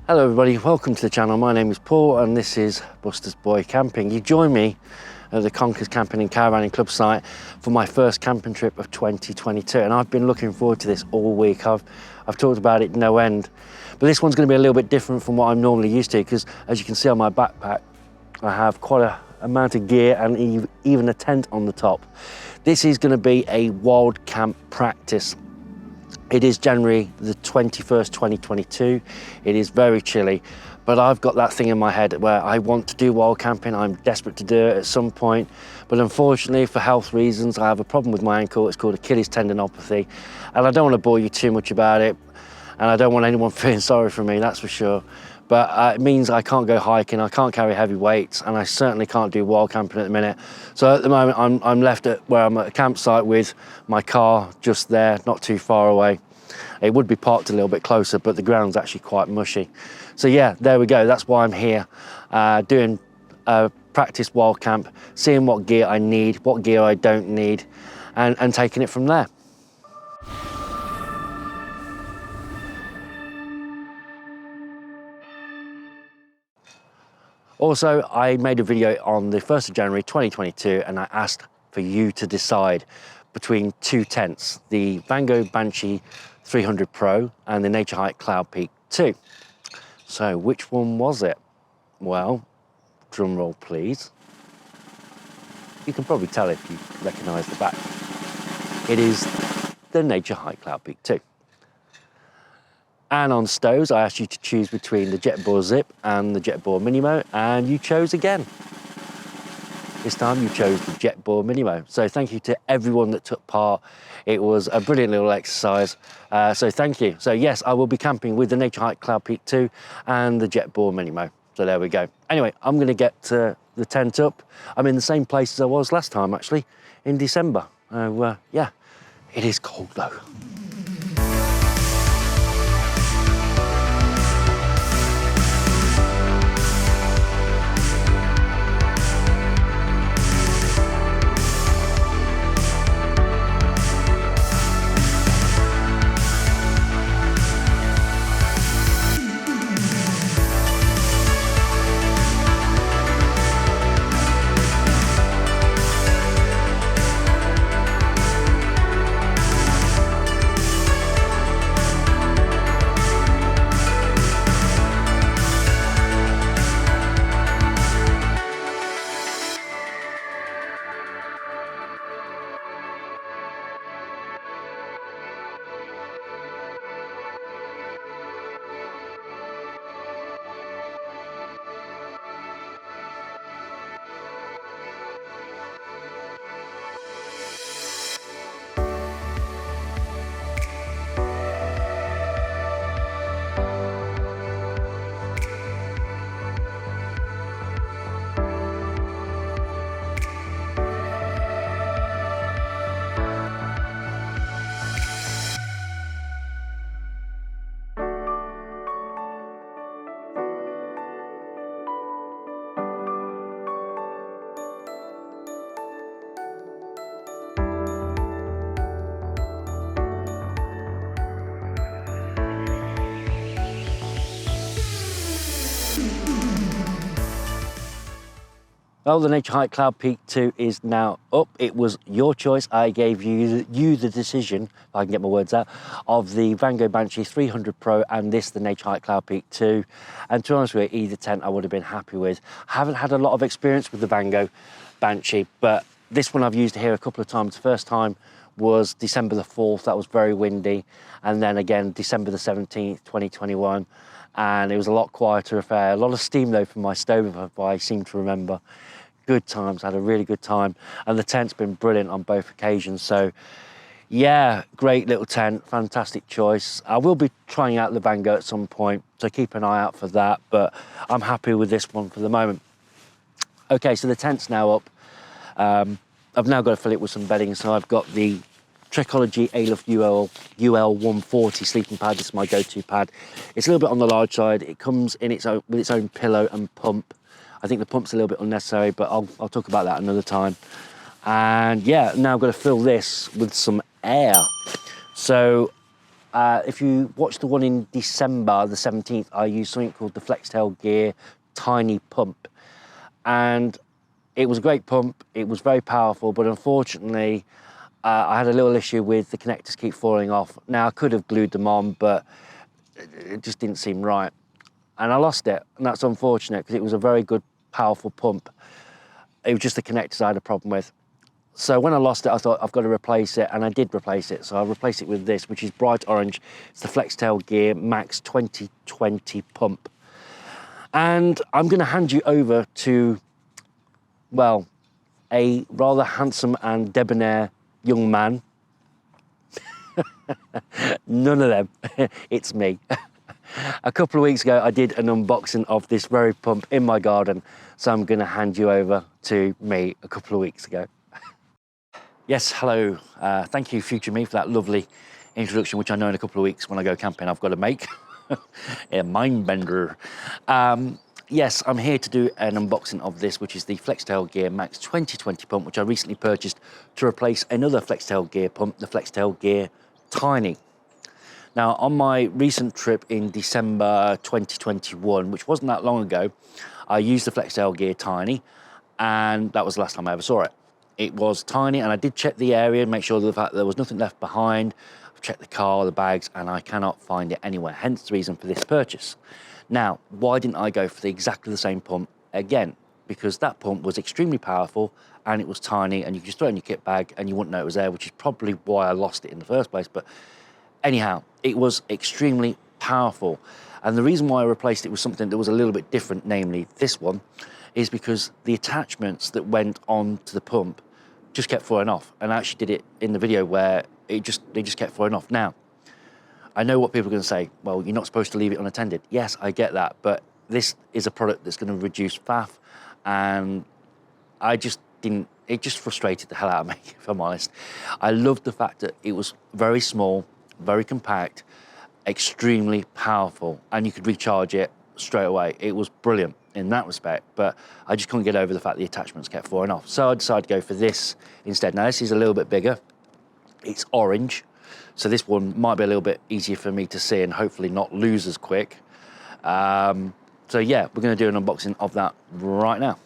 Hello everybody, welcome to the channel. My name is Paul and this is Buster's Boy Camping. You join me at the Conkers Camping and Caravanning Club site for my first camping trip of 2022, and I've been looking forward to this all week. I've talked about it no end, but this one's going to be a little bit different from what I'm normally used to, because as you can see on my backpack I have quite a amount of gear and even a tent on the top. This is going to be a wild camp practice. It is January the 21st, 2022. It is very chilly, but I've got that thing in my head where I want to do wild camping. I'm desperate to do it at some point, but unfortunately for health reasons, I have a problem with my ankle. It's called Achilles tendinopathy, and I don't want to bore you too much about it, and I don't want anyone feeling sorry for me, that's for sure. But it means I can't go hiking, I can't carry heavy weights, and I certainly can't do wild camping at the minute. So at the moment, I'm left at where I'm at a campsite with my car just there, not too far away. It would be parked a little bit closer, but the ground's actually quite mushy. So yeah, there we go. That's why I'm here, doing a practice wild camp, seeing what gear I need, what gear I don't need, and taking it from there. Also, I made a video on the 1st of January 2022, and I asked for you to decide between two tents, the Vango Banshee 300 Pro and the Naturehike Cloud Peak 2. So which one was it? Well, drum roll please. You can probably tell if you recognise the back. It is the Naturehike Cloud Peak 2. And on stows, I asked you to choose between the Jetboil Zip and the Jetboil Minimo, and you chose again. This time you chose the Jetboil Minimo. So thank you to everyone that took part. It was a brilliant little exercise, so thank you. So yes, I will be camping with the Naturehike Cloud Peak 2 and the Jetboil Minimo. So there we go. Anyway, I'm gonna get the tent up. I'm in the same place as I was last time, actually, in December. Yeah, it is cold though. Well, the Naturehike Cloud Peak 2 is now up. It was your choice. I gave you the decision, if I can get my words out, of the Vango Banshee 300 Pro and this, the Naturehike Cloud Peak 2. And to be honest with you, either tent I would have been happy with. I haven't had a lot of experience with the Vango Banshee, but this one I've used here a couple of times. The first time was December the 4th, that was very windy. And then again, December the 17th, 2021. And it was a lot quieter affair. A lot of steam though from my stove, if I seem to remember. Good times, had a really good time. And the tent's been brilliant on both occasions. So yeah, great little tent, fantastic choice. I will be trying out the Vango at some point, so keep an eye out for that, but I'm happy with this one for the moment. Okay, so the tent's now up. I've now got to fill it with some bedding, so I've got the Trekology A-Loft UL 140 sleeping pad. This is my go-to pad. It's a little bit on the large side. It comes in with its own pillow and pump. I think the pump's a little bit unnecessary, but I'll talk about that another time. And yeah, now I've got to fill this with some air. So If you watched the one in December the 17th, I used something called the Flextail Gear Tiny Pump. And it was a great pump, it was very powerful, but unfortunately, I had a little issue with the connectors keep falling off. Now, I could have glued them on, but it just didn't seem right. And I lost it, and that's unfortunate because it was a very good, powerful pump. It was just the connectors I had a problem with. So when I lost it, I thought I've got to replace it, and I did replace it. So I replaced it with this, which is bright orange. It's the Flextail Gear MAX 2020 pump. And I'm going to hand you over to, well, a rather handsome and debonair young man. None of them, it's me. A couple of weeks ago, I did an unboxing of this very pump in my garden. So I'm going to hand you over to me a couple of weeks ago. Yes, hello. Thank you, future me, for that lovely introduction, which I know in a couple of weeks when I go camping, I've got to make. A mind bender. Yes, I'm here to do an unboxing of this, which is the Flextail Gear MAX 2020 pump, which I recently purchased to replace another Flextail Gear pump, the Flextail Gear Tiny. Now, on my recent trip in December 2021, which wasn't that long ago, I used the Flextail Gear Tiny, and that was the last time I ever saw it. It was tiny, and I did check the area and make sure that there was nothing left behind. I've checked the car, the bags, and I cannot find it anywhere, hence the reason for this purchase. Now, why didn't I go for exactly the same pump again? Because that pump was extremely powerful, and it was tiny, and you could just throw it in your kit bag, and you wouldn't know it was there, which is probably why I lost it in the first place. But anyhow, it was extremely powerful. And the reason why I replaced it with something that was a little bit different, namely this one, is because the attachments that went on to the pump just kept falling off. And I actually did it in the video where they just kept falling off. Now, I know what people are going to say, well, you're not supposed to leave it unattended. Yes, I get that, but this is a product that's going to reduce faff, and I just didn't, it just frustrated the hell out of me, if I'm honest. I loved the fact that it was very small, very compact, extremely powerful, and you could recharge it straight away. It was brilliant in that respect, but I just couldn't get over the fact the attachments kept falling off. So I decided to go for this instead. Now, this is a little bit bigger. It's orange, so this one might be a little bit easier for me to see and hopefully not lose as quick. So yeah, we're going to do an unboxing of that right now.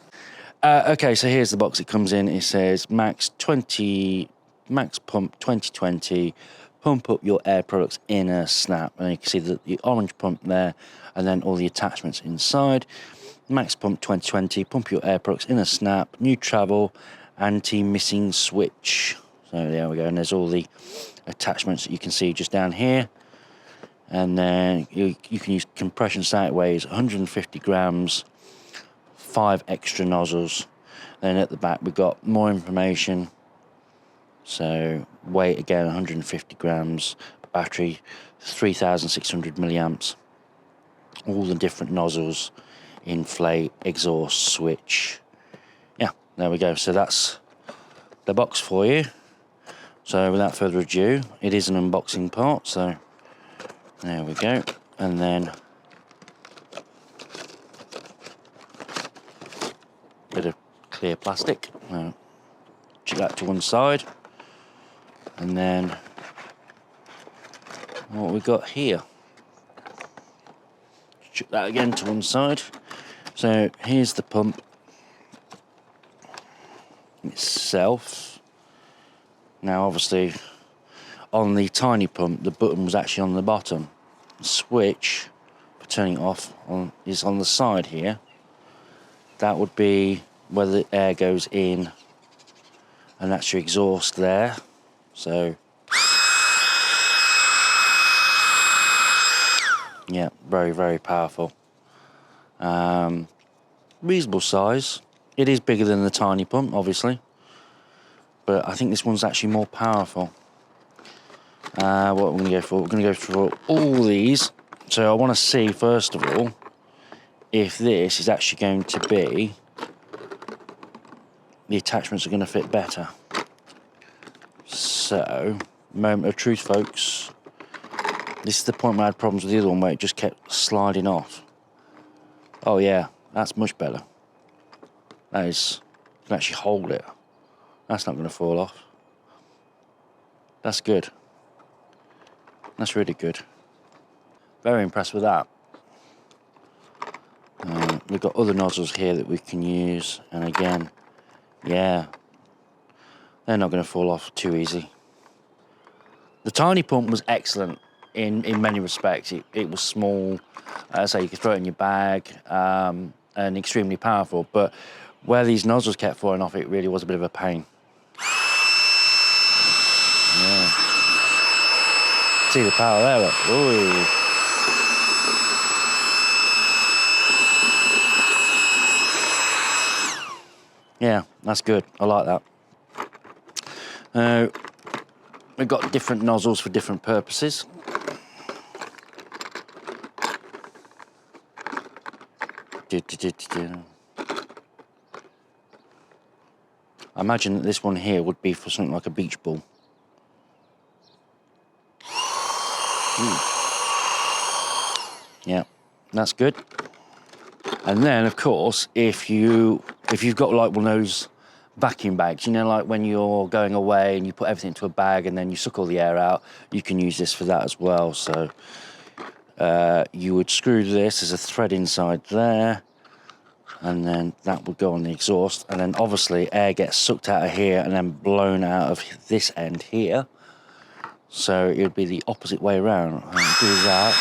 Okay, so here's the box it comes in. It says Max Pump 2020, pump up your air products in a snap. And you can see the orange pump there, and then all the attachments inside. Max Pump 2020, pump your air products in a snap, new travel, anti-missing switch. So there we go, and there's all the attachments that you can see just down here. And then you can use compression sight, weighs 150 grams, 5 extra nozzles. Then at the back we've got more information. So weight again 150 grams, battery 3,600 milliamps, all the different nozzles, inflate, exhaust, switch. Yeah, there we go. So that's the box for you. So without further ado, it is an unboxing part, so there we go. And then a bit of clear plastic. Chuck that to one side. And then what we got here. Chuck that again to one side. So here's the pump itself. Now obviously on the tiny pump the button was actually on the bottom. The switch for turning it off is on the side here. That would be where the air goes in, and that's your exhaust there. So yeah, very, very powerful. Reasonable size. It is bigger than the tiny pump, obviously, but I think this one's actually more powerful. What we're going to go for, we're going to go for all these. So I want to see, first of all, if this is actually going to be, the attachments are going to fit better. So, moment of truth, folks. This is the point where I had problems with the other one, where it just kept sliding off. Oh yeah, that's much better. That is, you can actually hold it. That's not going to fall off. That's good. That's really good. Very impressed with that. We've got other nozzles here that we can use, and again, yeah, they're not going to fall off too easy. The tiny pump was excellent in many respects. It was small, so you could throw it in your bag, and extremely powerful, but where these nozzles kept falling off, it really was a bit of a pain. Yeah. See the power there, look. Ooh. Yeah, that's good. I like that. We've got different nozzles for different purposes. I imagine that this one here would be for something like a beach ball. Yeah, that's good. And then, of course, if you've got like one of those vacuum bags, you know, like when you're going away and you put everything into a bag and then you suck all the air out, you can use this for that as well. So you would screw this, there's a thread inside there, and then that would go on the exhaust, and then obviously air gets sucked out of here and then blown out of this end here. So it would be the opposite way around. And do that.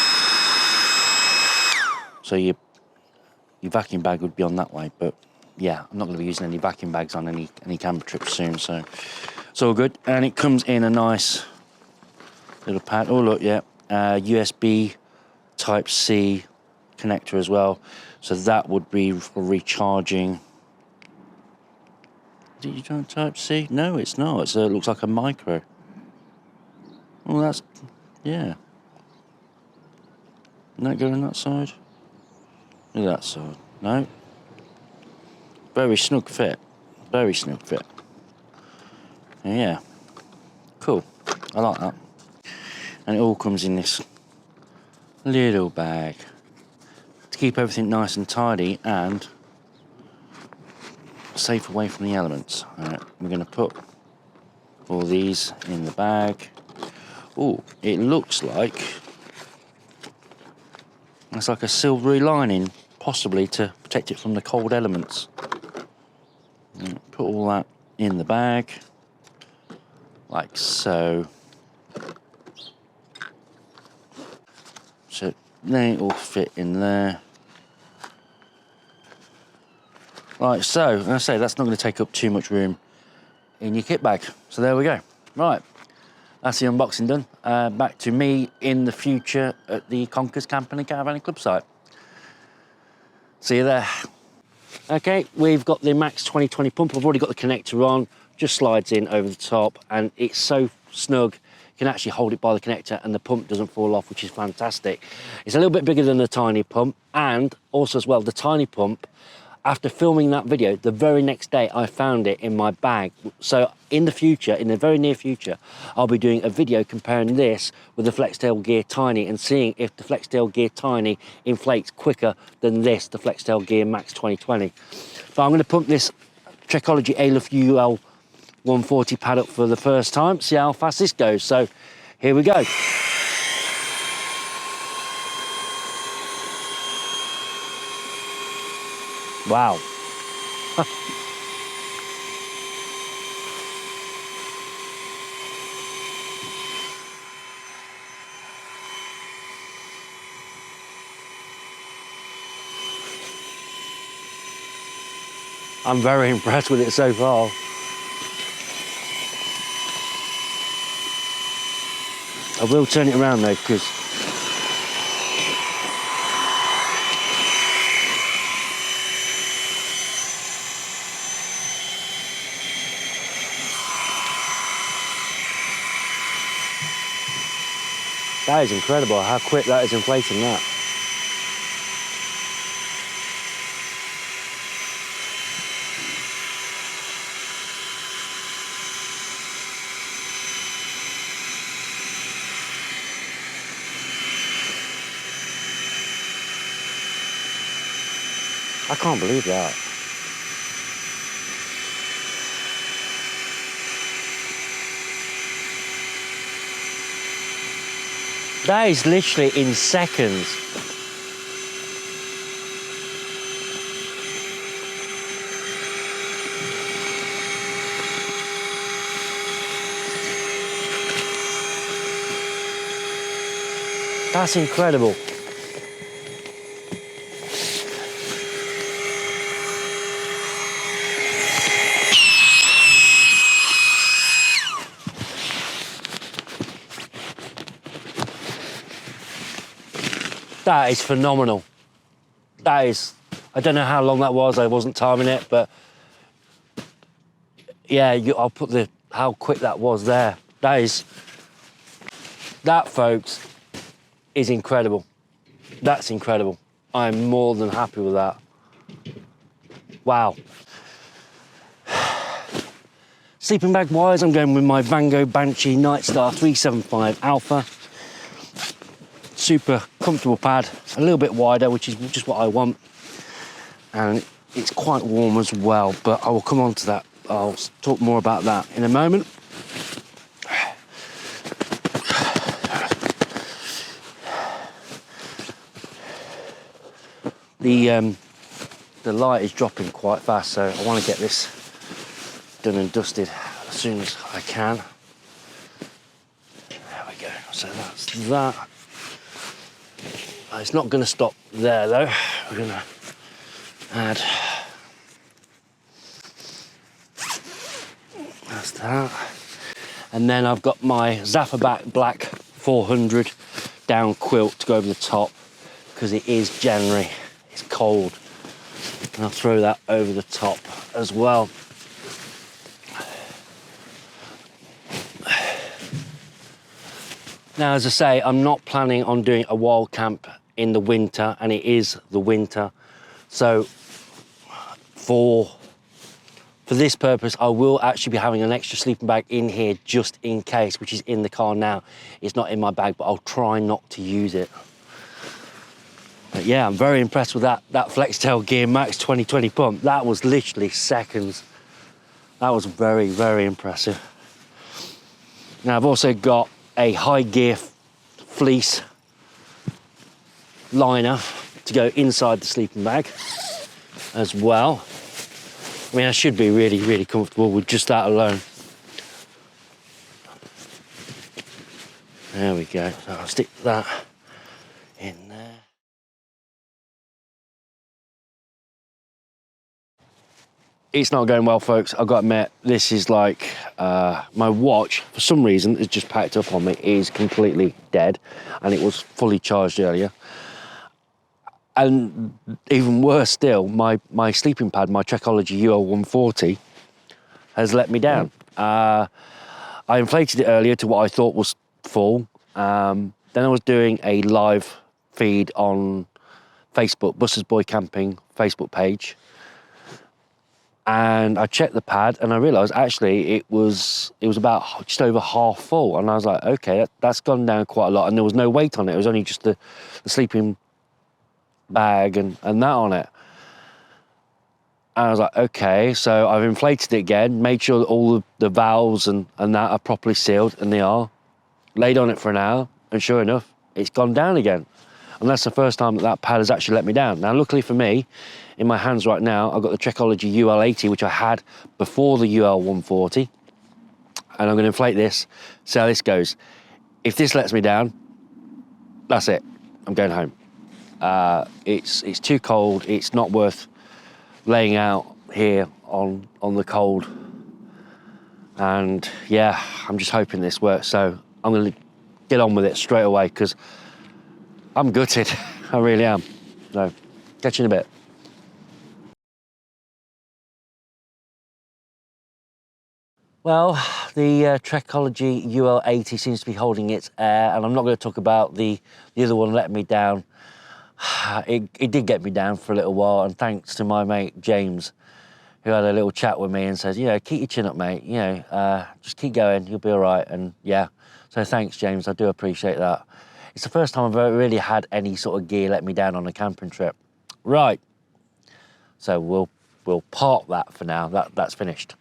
So your vacuum bag would be on that way, but yeah, I'm not going to be using any vacuum bags on any camper trips soon, so it's all good. And it comes in a nice little pad. Oh look, yeah, USB Type-C connector as well, so that would be for recharging. Did you do Type-C? No, it's not. It looks like a micro. Well, that's, yeah. Didn't that go on that side? Look at that side. No. Very snug fit. Very snug fit. Yeah. Cool. I like that. And it all comes in this little bag to keep everything nice and tidy and safe away from the elements. Alright, we're going to put all these in the bag. Oh, it looks like it's like a silvery lining, possibly to protect it from the cold elements. Put all that in the bag, like so. So they all fit in there. Like so, and I say that's not going to take up too much room in your kit bag. So there we go. Right, that's the unboxing done. Back to me in the future at the Conkers Camping and Caravanning Club site. See you there. Okay, we've got the Max 2020 pump. I've already got the connector on, just slides in over the top, and it's so snug. You can actually hold it by the connector and the pump doesn't fall off, which is fantastic. It's a little bit bigger than the tiny pump, and also as well, the tiny pump, after filming that video, the very next day I found it in my bag. So in the future, in the very near future, I'll be doing a video comparing this with the Flextail Gear Tiny and seeing if the Flextail Gear Tiny inflates quicker than this, the Flextail Gear MAX 2020. But I'm going to pump this Trekology Aleph UL 140 pad up for the first time, see how fast this goes. So here we go. Wow. I'm very impressed with it so far. I will turn it around though, because that is incredible how quick that is inflating that. I can't believe that. That is literally in seconds. That's incredible. That is phenomenal. That is, I don't know how long that was, I wasn't timing it, but yeah, I'll put how quick that was there. That, folks, is incredible. That's incredible. I'm more than happy with that. Wow. Sleeping bag wise, I'm going with my Vango Banshee Nitestar 375 Alpha. Super comfortable pad, a little bit wider, which is just what I want. And it's quite warm as well, but I will come on to that. I'll talk more about that in a moment. The light is dropping quite fast, so I want to get this done and dusted as soon as I can. There we go. So that's that. It's not going to stop there though. We're going to add. That's that. And then I've got my Zafferback Black 400 down quilt to go over the top because it is January. It's cold. And I'll throw that over the top as well. Now, as I say, I'm not planning on doing a wild camp in the winter, and it is the winter. So for this purpose, I will actually be having an extra sleeping bag in here just in case, which is in the car now. It's not in my bag, but I'll try not to use it. But yeah, I'm very impressed with that Flextail Gear MAX 2020 pump. That was literally seconds. That was very, very impressive. Now, I've also got a high gear fleece liner to go inside the sleeping bag as well. I mean, I should be really, really comfortable with just that alone. There we go. So I'll stick that in there. It's not going well, folks. I've got to admit, this is like my watch, for some reason, it's just packed up on me, is completely dead, and it was fully charged earlier. And even worse still, my sleeping pad, my Trekology UL140, has let me down. I inflated it earlier to what I thought was full. Then I was doing a live feed on Facebook, Busters Boy Camping Facebook page. And I checked the pad and I realised actually it was about just over half full. And I was like, okay, that's gone down quite a lot. And there was no weight on it. It was only just the sleeping bag and that on it. And I was like, okay, so I've inflated it again, made sure that all the valves and that are properly sealed, and they are. Laid on it for an hour, and sure enough, it's gone down again. And that's the first time that pad has actually let me down. Now, luckily for me, in my hands right now, I've got the Trekology UL80, which I had before the UL140. And I'm gonna inflate this, see how this goes. If this lets me down, that's it, I'm going home. It's too cold, it's not worth laying out here on the cold. And yeah, I'm just hoping this works. So I'm gonna get on with it straight away because I'm gutted, I really am. So, catch you in a bit. Well, the Trekology UL80 seems to be holding its air, and I'm not going to talk about the other one letting me down. It did get me down for a little while, and thanks to my mate James, who had a little chat with me and said, you know, keep your chin up, mate, you know, just keep going, you'll be all right. And yeah, so thanks, James, I do appreciate that. It's the first time I've ever really had any sort of gear let me down on a camping trip. Right, so we'll park that for now, that's finished.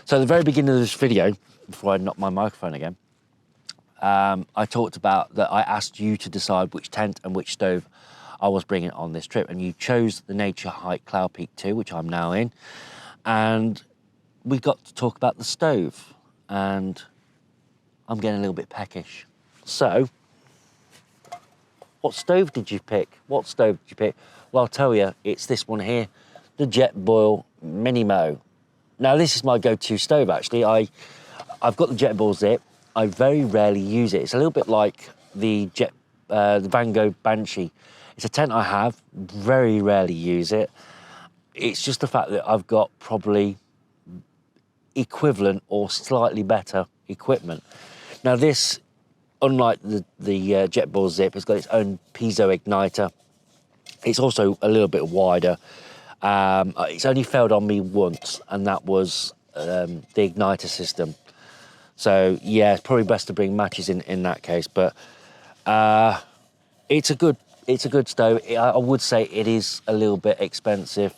So at the very beginning of this video, before I knock my microphone again, I talked about that I asked you to decide which tent and which stove I was bringing on this trip, and you chose the Naturehike Cloud Peak 2, which I'm now in, and we got to talk about the stove, and I'm getting a little bit peckish. So, what stove did you pick? What stove did you pick? Well, I'll tell you, it's this one here, the Jetboil Minimo. Now, this is my go-to stove, actually. I've got the Jetboil Zip. I very rarely use it. It's a little bit like the Vango Banshee. It's a tent I have, very rarely use it. It's just the fact that I've got probably equivalent or slightly better equipment. Now this, unlike the Jetboil Zip, has got its own piezo igniter. It's also a little bit wider. It's only failed on me once, and that was the igniter system. So yeah, it's probably best to bring matches in that case. But it's a good stove. I would say it is a little bit expensive.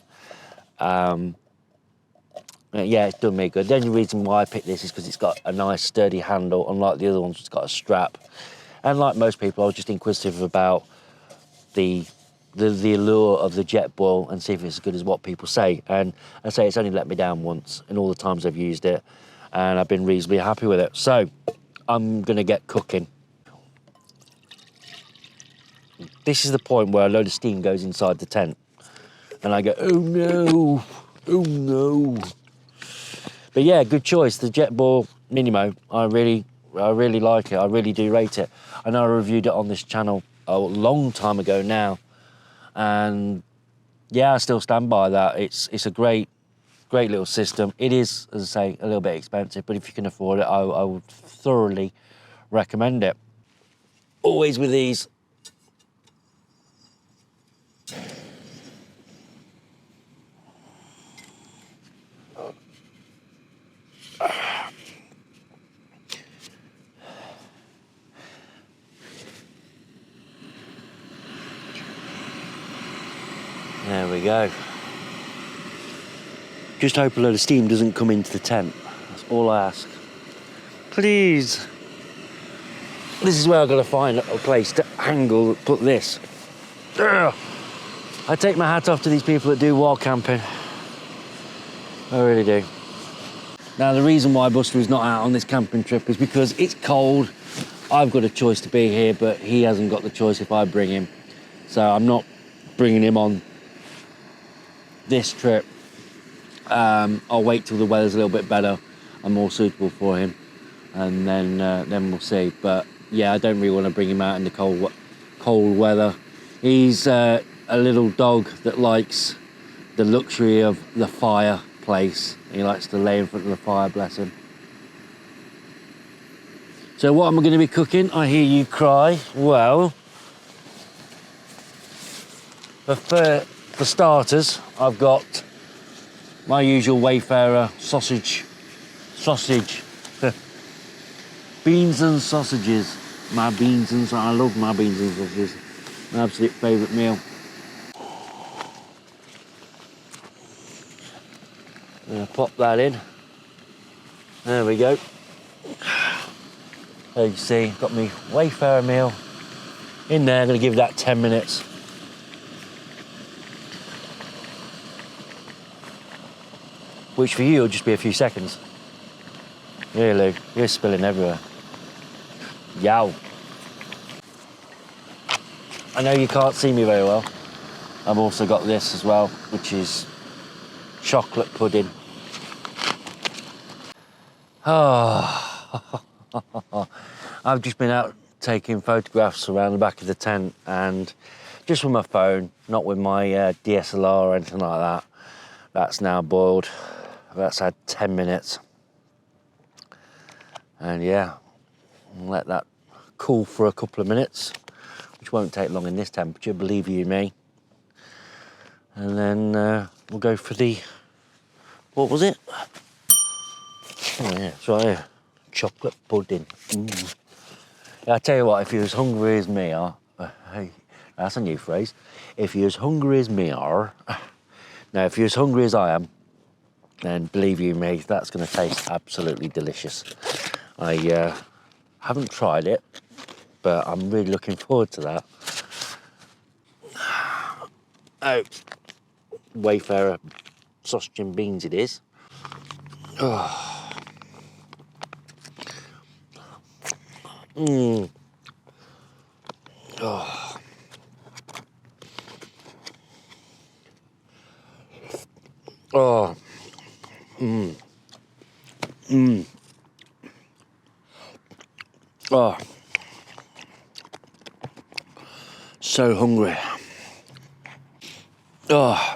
Yeah, it's done me good. The only reason why I picked this is because it's got a nice sturdy handle, unlike the other ones, it's got a strap. And like most people, I was just inquisitive about the allure of the Jetboil and see if it's as good as what people say. And I say it's only let me down once in all the times I've used it, and I've been reasonably happy with it. So I'm gonna get cooking. This is the point where a load of steam goes inside the tent, and I go, oh no, oh no. But yeah, good choice. The Jetboil Minimo, I really like it. I really do rate it. I know I reviewed it on this channel a long time ago now, and yeah, I still stand by that. It's a great little system. It is, as I say, a little bit expensive, but if you can afford it, I would thoroughly recommend it. Always with these. There we go. Just hope a load of steam doesn't come into the tent. That's all I ask. Please. This is where I've got to find a place to put this. Ugh. I take my hat off to these people that do wild camping. I really do. Now, the reason why Buster is not out on this camping trip is because it's cold. I've got a choice to be here, but he hasn't got the choice if I bring him. So I'm not bringing him on this trip. I'll wait till the weather's a little bit better and more suitable for him, and then we'll see. But yeah, I don't really want to bring him out in the cold weather. He's a little dog that likes the luxury of the fireplace. He likes to lay in front of the fire, bless him. So what am I going to be cooking? I hear you cry. Well, for starters, I've got my usual Wayfarer sausage, beans and sausages. I love my beans and sausages. My absolute favourite meal. I'm gonna pop that in. There we go. There you see, got me Wayfarer meal in there. I'm gonna give that 10 minutes. Which for you will just be a few seconds. Really, you're spilling everywhere. Yow. I know you can't see me very well. I've also got this as well, which is chocolate pudding. Oh, I've just been out taking photographs around the back of the tent, and just with my phone, not with my DSLR or anything like that. That's now boiled. That's had 10 minutes. And yeah, let that cool for a couple of minutes, which won't take long in this temperature, believe you me. And then we'll go for the, what was it? Oh yeah, it's right here. Chocolate pudding. Mm. Yeah, I tell you what, if you're as hungry as me are, hey, that's a new phrase. If you're as hungry as me are, now if you're as hungry as I am, then believe you me, that's going to taste absolutely delicious. I Haven't tried it, but I'm really looking forward to that. Oh, Wayfarer sausage and beans it is. Oh. Oh. Oh. Oh. So hungry. Oh.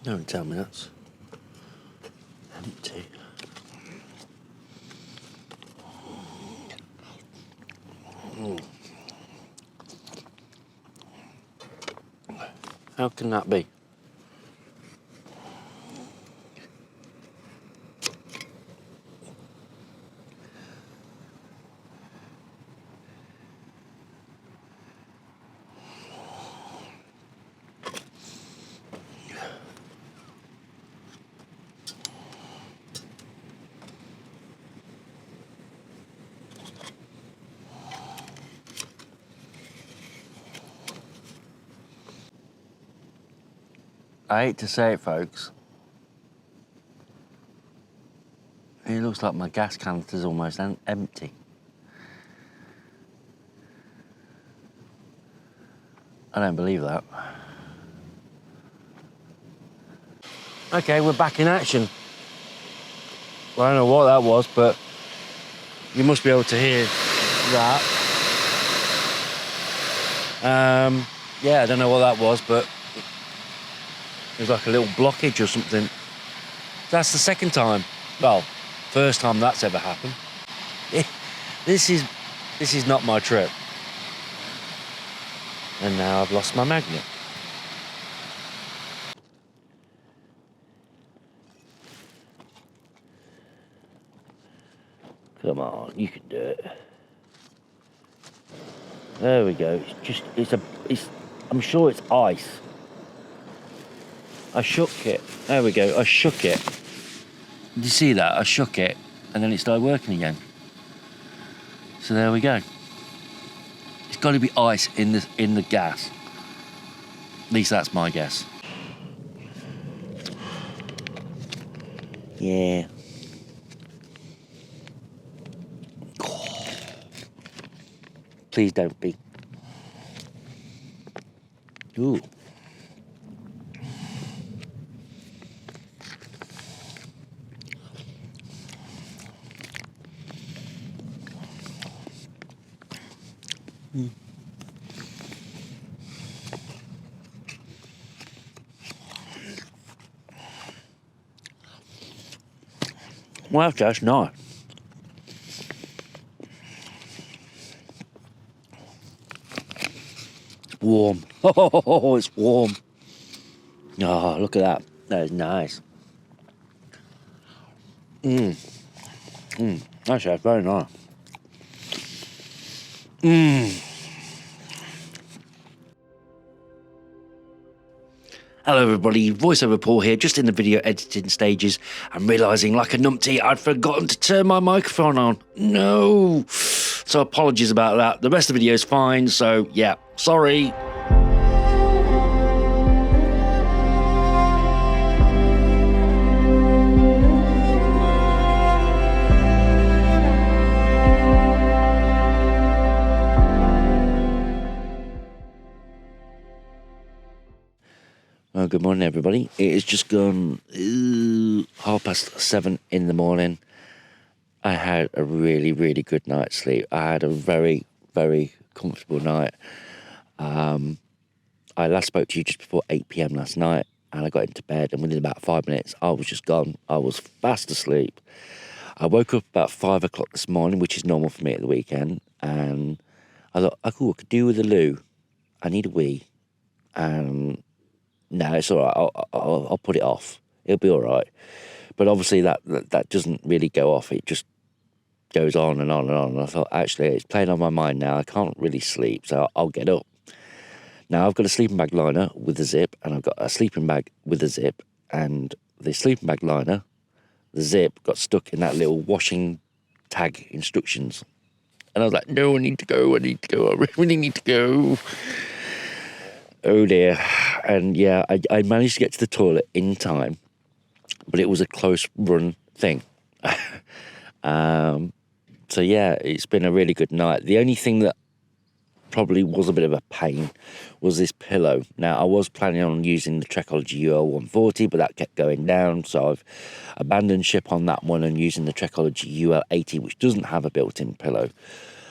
Don't tell me that's empty. How can that be? I hate to say it, folks. It looks like my gas canister's almost empty. I don't believe that. Okay, we're back in action. Well, I don't know what that was, but you must be able to hear that. Yeah, I don't know what that was, but there's like a little blockage or something. That's the second time. Well, first time that's ever happened. This is not my trip. And now I've lost my magnet. Come on, you can do it. There we go. I'm sure it's ice. I shook it. There we go. I shook it. Did you see that? I shook it, and then it started working again. So there we go. It's got to be ice in the gas. At least that's my guess. Yeah. Please don't be. Ooh. Well, that's nice. It's warm. Oh, it's warm. Oh, look at that. That is nice. Actually, that's very nice. Hello everybody, voiceover Paul here, just in the video editing stages and realising like a numpty I'd forgotten to turn my microphone on. No! So apologies about that. The rest of the video is fine, so yeah, sorry. Well, good morning, everybody. It has just gone 7:30 in the morning. I had a really, really good night's sleep. I had a very, very comfortable night. I last spoke to you just before 8 p.m. last night, and I got into bed, and within about 5 minutes, I was just gone. I was fast asleep. I woke up about 5 o'clock this morning, which is normal for me at the weekend, and I thought, oh, I could do with a loo. I need a wee. No, it's all right. I'll put it off. It'll be all right. But obviously that doesn't really go off. It just goes on and on and on. And I thought, actually, it's playing on my mind now. I can't really sleep, so I'll get up. Now, I've got a sleeping bag liner with a zip, and I've got a sleeping bag with a zip, and the sleeping bag liner, the zip, got stuck in that little washing tag instructions. And I was like, no, I need to go, I really need to go. Oh dear. And yeah, I managed to get to the toilet in time, but it was a close run thing. So yeah, it's been a really good night. The only thing that probably was a bit of a pain was this pillow. Now, I was planning on using the Trekology UL 140, but that kept going down, so I've abandoned ship on that one and using the Trekology UL 80, which doesn't have a built-in pillow.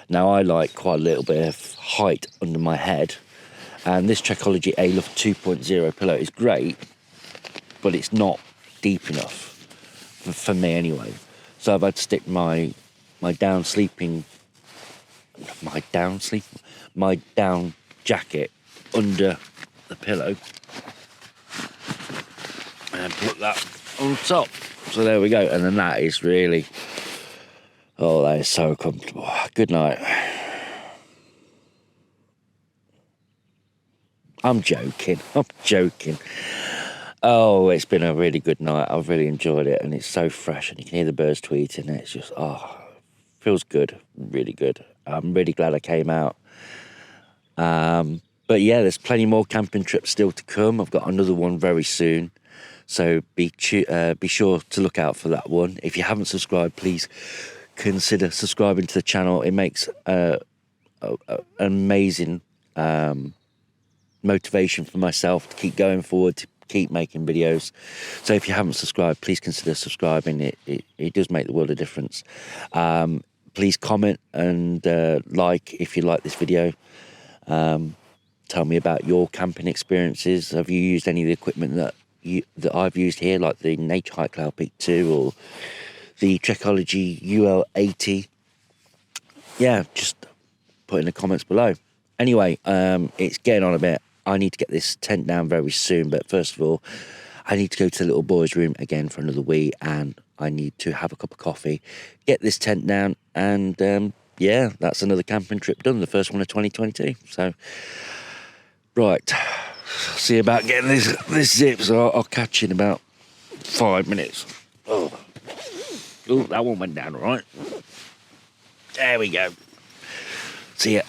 Now, I like quite a little bit of height under my head, and this Trekology A-Luft 2.0 pillow is great, but it's not deep enough for me anyway. So I've had to stick my down jacket under the pillow and put that on top. So there we go. And then that is really, oh, that is so comfortable. Good night. I'm joking. Oh, it's been a really good night. I've really enjoyed it, and it's so fresh, and you can hear the birds tweeting. It's just, feels good, really good. I'm really glad I came out. But yeah, there's plenty more camping trips still to come. I've got another one very soon, so be sure to look out for that one. If you haven't subscribed, please consider subscribing to the channel. It makes an amazing motivation for myself to keep going forward, to keep making videos. So if you haven't subscribed, please consider subscribing. It does make the world a difference. Please comment and like if you like this video. Tell me about your camping experiences. Have you used any of the equipment that I've used here, like the Naturehike Cloud Peak 2 or the Trekology UL 80? Yeah, just put in the comments below. Anyway, it's getting on a bit. I need to get this tent down very soon, but first of all, I need to go to the little boys' room again for another wee, and I need to have a cup of coffee, get this tent down, and yeah, that's another camping trip done, the first one of 2022. So, right, see about getting this zip, so I'll catch you in about 5 minutes. Oh, that one went down all right. There we go. See ya.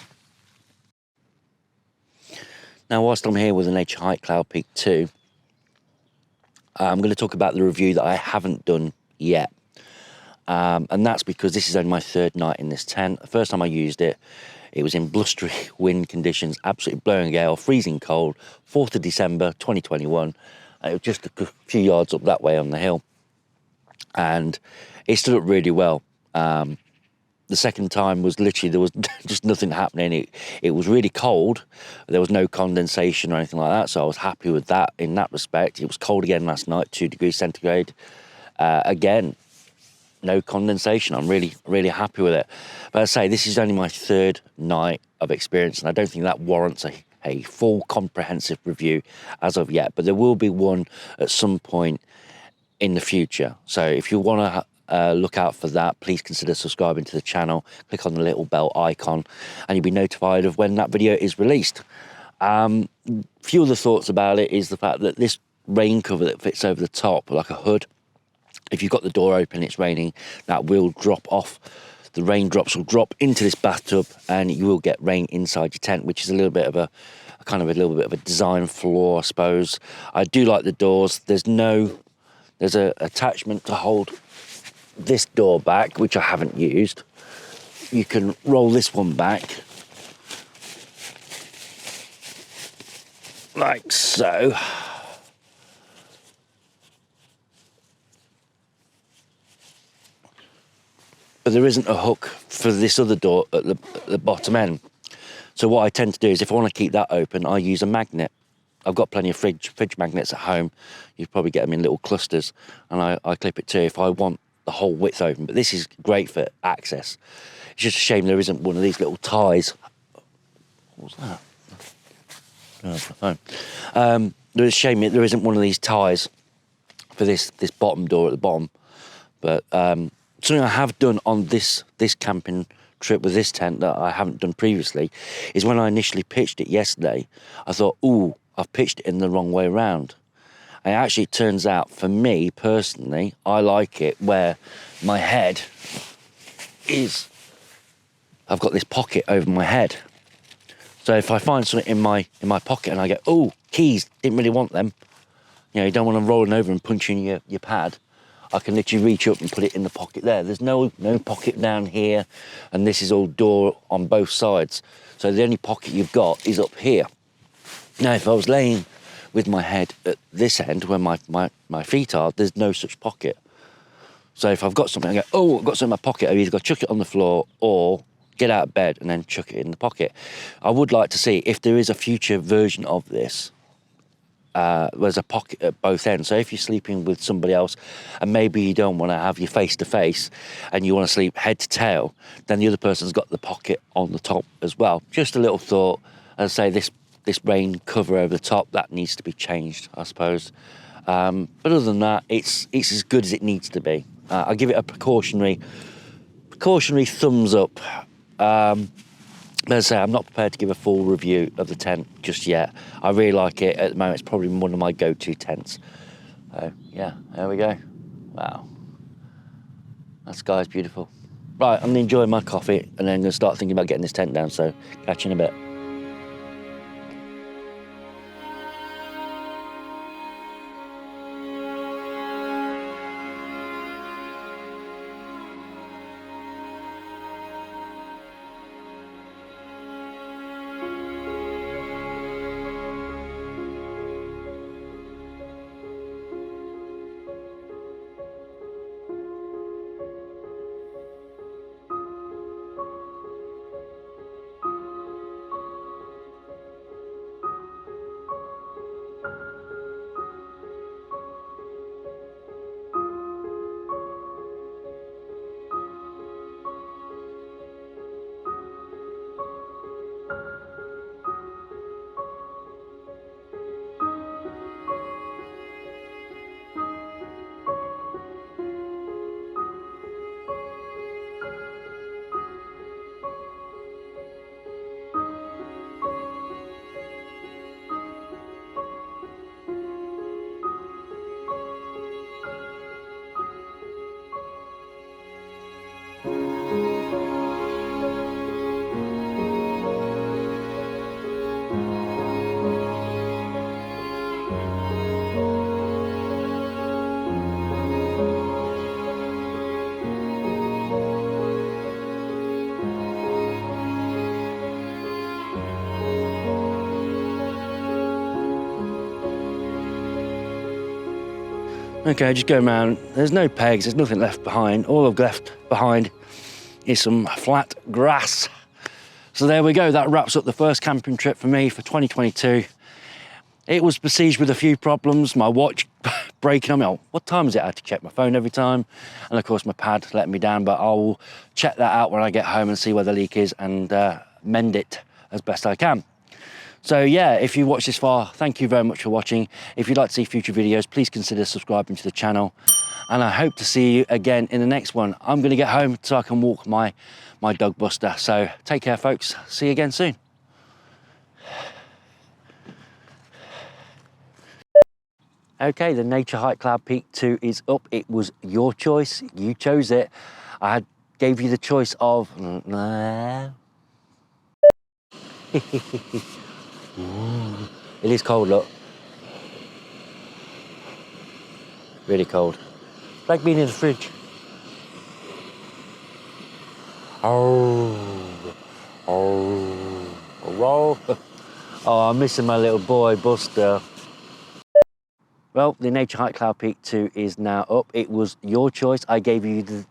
Now, whilst I'm here with the Naturehike Cloud Peak 2, I'm going to talk about the review that I haven't done yet. And that's because this is only my third night in this tent. The first time I used it, it was in blustery wind conditions, absolutely blowing a gale, freezing cold, 4th of December 2021. It was just a few yards up that way on the hill. And it stood up really well. The second time was literally, there was just nothing happening. It was really cold. There was no condensation or anything like that, so I was happy with that in that respect. It was cold again last night, 2 degrees centigrade. Again, no condensation. I'm really, really happy with it. But as I say, this is only my third night of experience, and I don't think that warrants a full comprehensive review as of yet. But there will be one at some point in the future. So if you want to look out for that, please consider subscribing to the channel. Click on the little bell icon and you'll be notified of when that video is released. Few other thoughts about it is the fact that this rain cover that fits over the top like a hood, if you've got the door open, it's raining, that will drop off. The raindrops will drop into this bathtub and you will get rain inside your tent, which is a little bit of a little bit of a design flaw, I suppose. I do like the doors. There's a attachment to hold this door back, which I haven't used. You can roll this one back like so. But there isn't a hook for this other door at the bottom end. So what I tend to do is if I want to keep that open, I use a magnet. I've got plenty of fridge magnets at home. You probably get them in little clusters, and I clip it too if I want the whole width open. But this is great for access. It's just a shame there isn't one of these little ties What's that? Oh, my phone. It's a shame there isn't one of these ties for this bottom door at the bottom. But something I have done on this camping trip with this tent that I haven't done previously is when I initially pitched it yesterday, I thought, ooh, I've pitched it in the wrong way around. And actually, it turns out, for me personally, I like it where my head is, I've got this pocket over my head. So if I find something in my pocket and I go, oh, keys, didn't really want them. You know, you don't want them rolling over and punching your pad. I can literally reach up and put it in the pocket there. There's no pocket down here, and this is all door on both sides. So the only pocket you've got is up here. Now, if I was laying with my head at this end where my feet are, there's no such pocket. So if I've got something, I go, oh, I've got something in my pocket, I've either got to chuck it on the floor or get out of bed and then chuck it in the pocket. I would like to see if there is a future version of this. There's a pocket at both ends. So if you're sleeping with somebody else and maybe you don't want to have your face to face and you want to sleep head to tail, then the other person's got the pocket on the top as well. Just a little thought. As I say, this rain cover over the top, that needs to be changed, I suppose. But other than that, it's as good as it needs to be. I give it a precautionary thumbs up. As I say, I'm not prepared to give a full review of the tent just yet. I really like it. At the moment, it's probably one of my go-to tents. Yeah, there we go. Wow. That sky's beautiful. Right, I'm enjoying my coffee and then I'm going to start thinking about getting this tent down, so catch you in a bit. Okay, just going around. There's no pegs, there's nothing left behind. All I've left behind is some flat grass. So there we go, that wraps up the first camping trip for me for 2022. It was besieged with a few problems, my watch breaking on me. Oh, what time is it? I had to check my phone every time. And of course my pad let me down, but I'll check that out when I get home and see where the leak is and mend it as best I can. So yeah, if you watched this far, thank you very much for watching. If you'd like to see future videos, please consider subscribing to the channel. And I hope to see you again in the next one. I'm gonna get home so I can walk my dog Buster. So take care, folks. See you again soon. Okay, the Naturehike Cloud Peak 2 is up. It was your choice, you chose it. I gave you the choice of... It is cold, look. Really cold. Like being in the fridge. Oh, I'm missing my little boy, Buster. Well, the Naturehike Cloud Peak 2 is now up. It was your choice. I gave you the